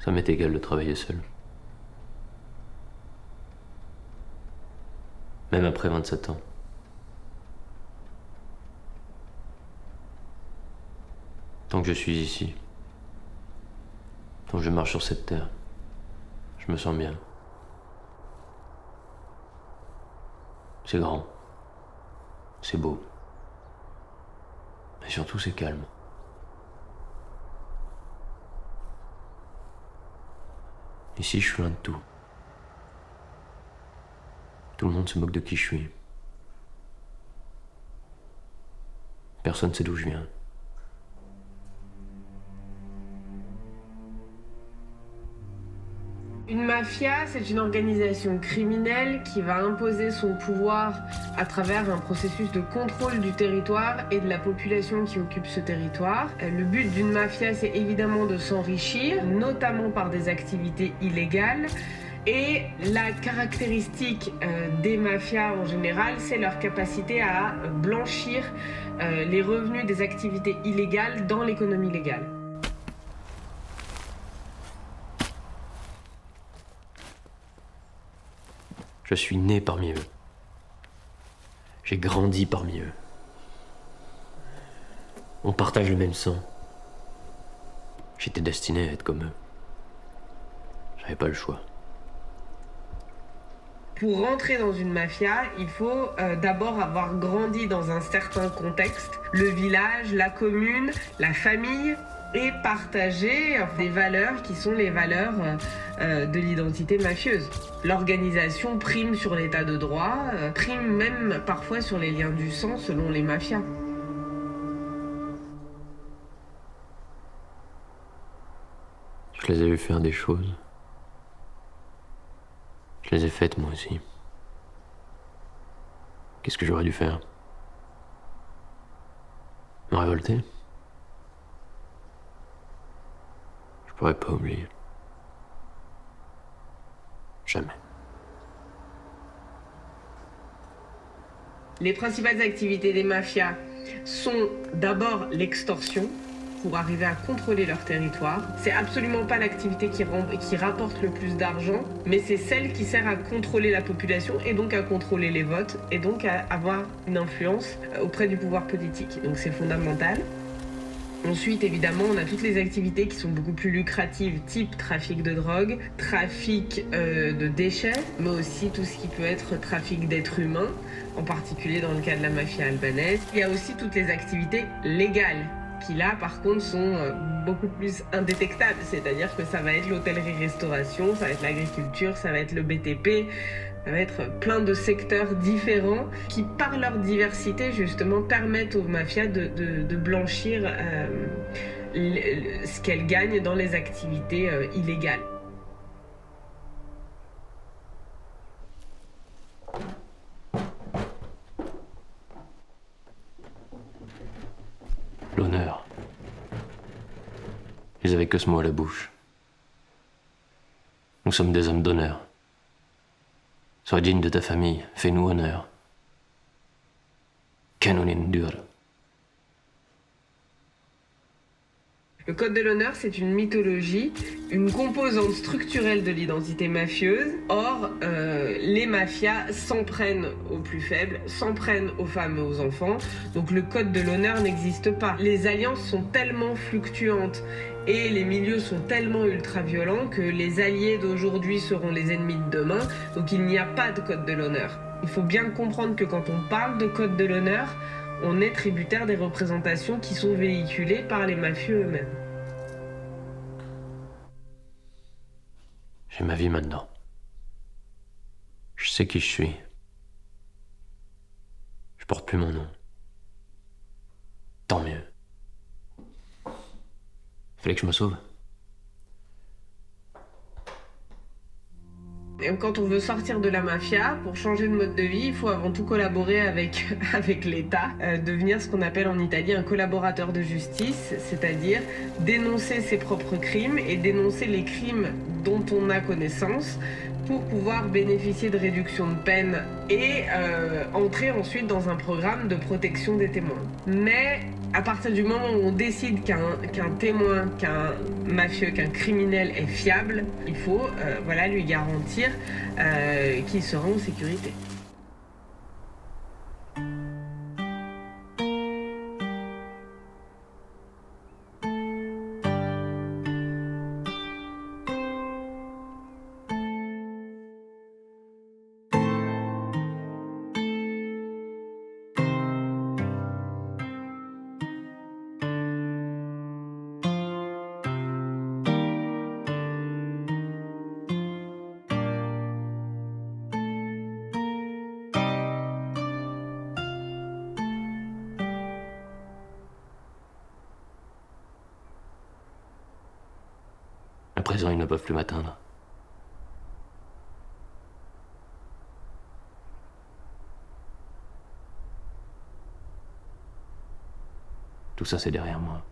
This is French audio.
Ça m'est égal de travailler seul. Même après 27 ans. Tant que je suis ici, tant que je marche sur cette terre, je me sens bien. C'est grand. C'est beau. Et surtout, c'est calme. Ici, je suis loin de tout. Tout le monde se moque de qui je suis. Personne ne sait d'où je viens. Une mafia, c'est une organisation criminelle qui va imposer son pouvoir à travers un processus de contrôle du territoire et de la population qui occupe ce territoire. Le but d'une mafia, c'est évidemment de s'enrichir, notamment par des activités illégales. Et la caractéristique des mafias en général, c'est leur capacité à blanchir les revenus des activités illégales dans l'économie légale. Je suis né parmi eux. J'ai grandi parmi eux. On partage le même sang. J'étais destiné à être comme eux. J'avais pas le choix. Pour rentrer dans une mafia, il faut d'abord avoir grandi dans un certain contexte, le village, la commune, la famille, et partager des valeurs qui sont les valeurs de l'identité mafieuse. L'organisation prime sur l'état de droit, prime même parfois sur les liens du sang selon les mafias. Je les ai vus faire des choses. Je les ai faites moi aussi. Qu'est-ce que j'aurais dû faire? Me révolter? Je pourrais pas oublier. Jamais. Les principales activités des mafias sont d'abord l'extorsion, pour arriver à contrôler leur territoire. C'est absolument pas l'activité qui rapporte le plus d'argent, mais c'est celle qui sert à contrôler la population et donc à contrôler les votes et donc à avoir une influence auprès du pouvoir politique. Donc c'est fondamental. Ensuite, évidemment, on a toutes les activités qui sont beaucoup plus lucratives, type trafic de drogue, trafic de déchets, mais aussi tout ce qui peut être trafic d'êtres humains, en particulier dans le cas de la mafia albanaise. Il y a aussi toutes les activités légales, qui là par contre sont beaucoup plus indétectables, c'est-à-dire que ça va être l'hôtellerie-restauration, ça va être l'agriculture, ça va être le BTP, ça va être plein de secteurs différents qui par leur diversité justement permettent aux mafias de blanchir ce qu'elles gagnent dans les activités illégales. L'honneur. Ils avaient que ce mot à la bouche. Nous sommes des hommes d'honneur. Sois digne de ta famille, fais-nous honneur. Kanunin dur. Le code de l'honneur, c'est une mythologie, une composante structurelle de l'identité mafieuse. Or, les mafias s'en prennent aux plus faibles, s'en prennent aux femmes et aux enfants. Donc le code de l'honneur n'existe pas. Les alliances sont tellement fluctuantes et les milieux sont tellement ultra-violents que les alliés d'aujourd'hui seront les ennemis de demain. Donc il n'y a pas de code de l'honneur. Il faut bien comprendre que quand on parle de code de l'honneur, on est tributaire des représentations qui sont véhiculées par les mafieux eux-mêmes. J'ai ma vie maintenant. Je sais qui je suis. Je porte plus mon nom. Tant mieux. Fallait que je me sauve. Et quand on veut sortir de la mafia, pour changer de mode de vie, il faut avant tout collaborer avec l'État, devenir ce qu'on appelle en Italie un collaborateur de justice, c'est-à-dire dénoncer ses propres crimes et dénoncer les crimes dont on a connaissance pour pouvoir bénéficier de réduction de peine et entrer ensuite dans un programme de protection des témoins. Mais À partir du moment où on décide qu'un témoin, qu'un mafieux, qu'un criminel est fiable, il faut voilà, lui garantir qu'il sera en sécurité. À présent, ils ne peuvent plus m'atteindre. Tout ça, c'est derrière moi.